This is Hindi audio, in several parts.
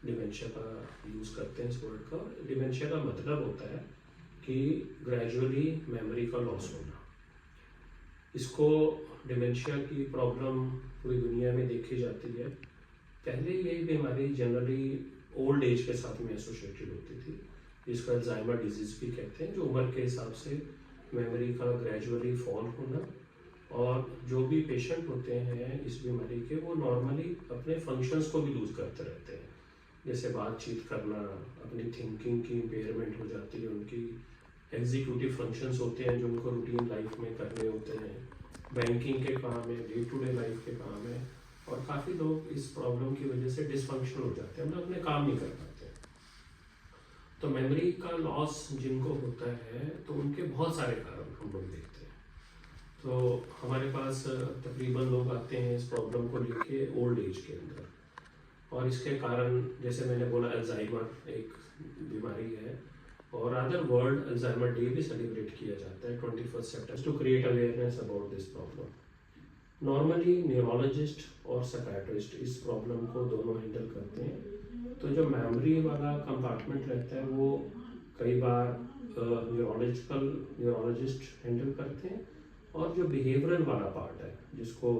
डिमेंशिया का यूज़ करते हैं इस वर्ड का। डिमेंशिया का मतलब होता है कि ग्रेजुअली मेमोरी का लॉस होना। इसको डिमेंशिया की प्रॉब्लम पूरी दुनिया में देखी जाती है। पहले ये बीमारी जनरली ओल्ड एज के साथ में एसोसिएटेड होती थी, जिसको अल्जाइमर डिजीज़ भी कहते हैं, जो उम्र के हिसाब से मेमोरी का ग्रेजुअली फॉल होना। और जो भी पेशेंट होते हैं इस बीमारी के, वो नॉर्मली अपने फंक्शंस को भी लूज करते रहते हैं, जैसे बातचीत करना, अपनी थिंकिंग की इम्पेयरमेंट हो जाती है, उनकी एग्जीक्यूटिव फंक्शंस होते हैं जो उनको रूटीन लाइफ में करने होते हैं, बैंकिंग के काम है, डे टू डे लाइफ के काम है। और काफ़ी लोग इस प्रॉब्लम की वजह से डिसफंक्शनल हो जाते हैं, मतलब अपने काम नहीं कर पाते। तो मेमोरी का लॉस जिनको होता है तो उनके बहुत सारे कारण हम लोग देखते हैं। तो हमारे पास तकरीबन लोग आते हैं इस प्रॉब्लम को लेके ओल्ड एज के अंदर, और इसके कारण जैसे मैंने बोला अल्जाइमर एक बीमारी है, और अदर वर्ल्ड अल्जाइमर डे भी सेलिब्रेट किया जाता है 21 सितंबर to create awareness about this problem. Normally neurologist और साइकियाट्रिस्ट इस प्रॉब्लम को दोनों हैंडल करते हैं। तो जो मेमोरी वाला कंपार्टमेंट रहता है वो कई बार न्यूरोलॉजिस्ट हैंडल करते हैं, और जो बिहेवियरल वाला पार्ट है, जिसको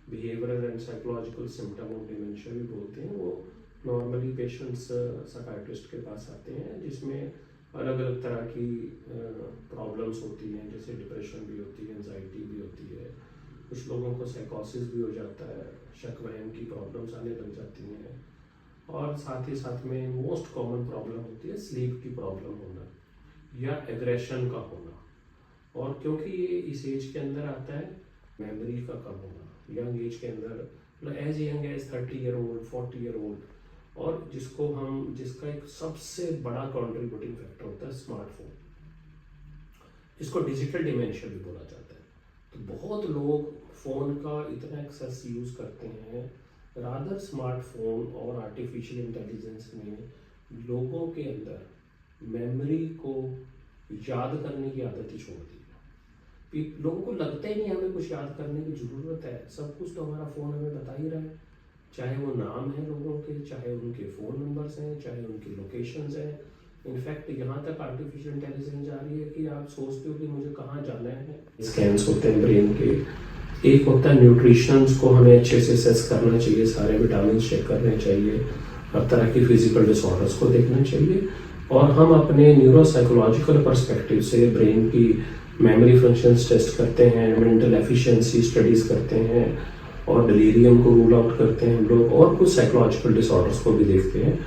behavioural and psychological symptom of dementia भी बोलते हैं, वो नॉर्मली पेशेंट्स साइकियाट्रिस्ट के पास आते हैं, जिसमें अलग अलग तरह की प्रॉब्लम्स होती हैं, जैसे डिप्रेशन भी होती है, एंजाइटी भी होती है, कुछ लोगों को साइकोसिस भी हो जाता है, शक वहम की प्रॉब्लम्स आने लग जाती हैं, और साथ ही साथ में मोस्ट कॉमन प्रॉब्लम होती है स्लीप की प्रॉब्लम होना या एग्रेशन का होना। और क्योंकि ये इस एज के अंदर आता है, मेमोरी का कम होना यंग एज के अंदर, मतलब age young age 30 year old, 40 year old, और जिसका एक सबसे बड़ा कंट्रीब्यूटिंग फैक्टर होता है स्मार्टफोन, जिसको डिजिटल डिमेंशिया भी बोला जाता है। तो बहुत लोग फ़ोन का इतना एक्सेस यूज़ करते हैं, रादर स्मार्टफोन और आर्टिफिशियल इंटेलिजेंस ने लोगों के अंदर मेमोरी को याद करने की आदत ही छोड़ दी है। लोगों को लगता ही नहीं हमें कुछ याद करने की ज़रूरत है, सब कुछ तो हमारा फ़ोन हमें बता ही रहा है, चाहे वो नाम है लोगों के, चाहे उनके फ़ोन नंबर्स हैं, चाहे उनकी लोकेशंस हैं। इनफैक्ट यहाँ तक आर्टिफिशियल इंटेलिजेंस जा रही है कि आप सोचते हो कि मुझे कहाँ जाना है। स्कैन्स होते हैं ब्रेन के, एक होता है न्यूट्रिशंस को हमें अच्छे से असेस करना चाहिए, सारे विटामिन चेक करने चाहिए, हर तरह की फिजिकल डिसऑर्डर्स को देखना चाहिए, और हम अपने न्यूरोसाइकोलॉजिकल पर्सपेक्टिव से ब्रेन की मेमोरी फंक्शंस टेस्ट करते हैं, मेंटल एफिशिएंसी स्टडीज़ करते हैं, और डिलीरियम को रूल आउट करते हैं हम लोग, और कुछ साइकोलॉजिकल डिसऑर्डर्स को भी देखते हैं।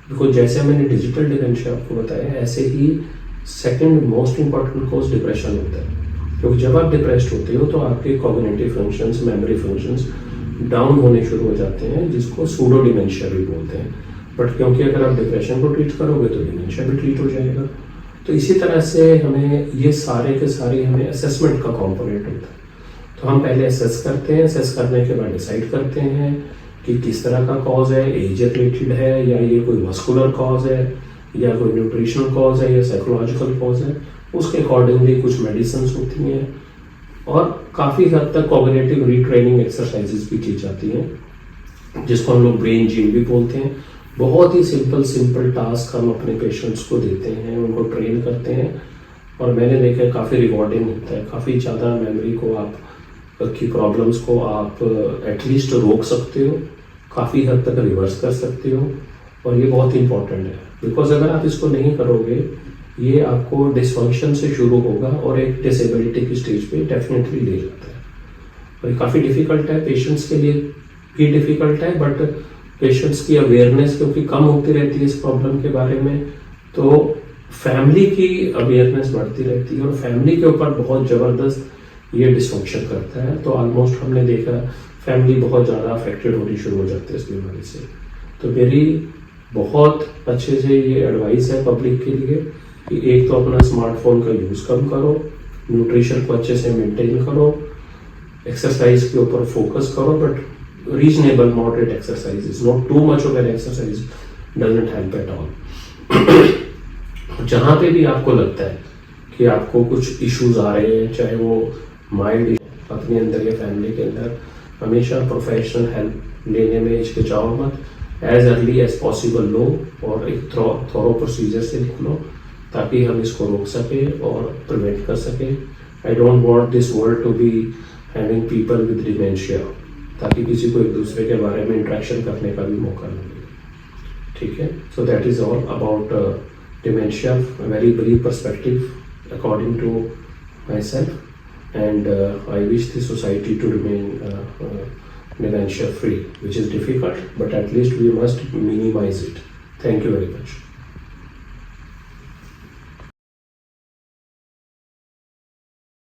बिकॉज जैसे मैंने डिजिटल डिमेंशिया आपको बताया, ऐसे ही second most important cause depression होता है, क्योंकि जब आप डिप्रेस्ड होते हो तो आपके cognitive functions, memory functions down होने शुरू हो जाते हैं, जिसको सूडो डिमेंशिया भी बोलते हैं। बट क्योंकि अगर आप डिप्रेशन को ट्रीट करोगे तो डिमेंशिया भी ट्रीट हो जाएगा। तो इसी तरह से हमें ये सारे के सारे हमें असेसमेंट का कॉम्पोनेंट होता है। तो हम पहले असेस करते हैं, असेस करने के बाद डिसाइड करते हैं कि किस तरह का कॉज है, एज रिलेटेड है, या ये कोई मस्कुलर कॉज है, या कोई न्यूट्रिशनल कॉज है, या साइकोलॉजिकल कॉज है। उसके अकॉर्डिंगली कुछ मेडिसिन्स होती हैं, और काफ़ी हद तक कॉग्निटिव रीट्रेनिंग एक्सरसाइजेज भी की जाती हैं, जिसको हम लोग ब्रेन जिम भी बोलते हैं। बहुत ही सिंपल टास्क हम अपने पेशेंट्स को देते हैं, उनको ट्रेन करते हैं, और मैंने देखा काफ़ी रिवॉर्डिंग होता है। काफ़ी ज़्यादा मेमोरी को आप की प्रॉब्लम्स को आप एटलीस्ट रोक सकते हो, काफ़ी हद तक रिवर्स कर सकते हो, और ये बहुत इंपॉर्टेंट है। बिकॉज अगर आप इसको नहीं करोगे, ये आपको डिसफंक्शन से शुरू होगा और एक डिसेबिलिटी की स्टेज पे डेफिनेटली ले जाता है। और ये काफ़ी डिफ़िकल्ट है, पेशेंट्स के लिए भी डिफ़िकल्ट है, बट पेशेंट्स की अवेयरनेस क्योंकि कम होती रहती है इस प्रॉब्लम के बारे में, तो फैमिली की अवेयरनेस बढ़ती रहती है, और फैमिली के ऊपर बहुत ज़बरदस्त ये डिसफंक्शन करता है। तो ऑलमोस्ट हमने देखा फैमिली बहुत ज़्यादा अफेक्टेड होनी शुरू हो जाती है इस बीमारी से। तो मेरी बहुत अच्छे से ये एडवाइस है पब्लिक के लिए कि एक तो अपना स्मार्टफोन का यूज़ कम करो, न्यूट्रिशन को अच्छे से मेंटेन करो, एक्सरसाइज के ऊपर फोकस करो, but reasonable moderate exercises, not too much of an exercise doesn't help at all. जहाँ पे भी आपको लगता है कि आपको कुछ इश्यूज आ रहे हैं, चाहे वो माइल्ड, अपने अंदर या फैमिली के अंदर, हमेशा प्रोफेशनल हेल्प लेने में हिचकिचाओ मत। एज अर्ली एज पॉसिबल लो और एक थॉरो प्रोसीजर से निकलो ताकि हम इसको रोक सकें और प्रिवेंट कर सकें. I don't want this world to be having people with dementia, ताकि किसी को एक दूसरे के बारे में इंट्रैक्शन करने का भी मौका न मिले. ठीक है. So that is all about dementia, very brief perspective according to myself, and I wish the society to remain dementia free, which is difficult, but at least we must minimize it. Thank you very much.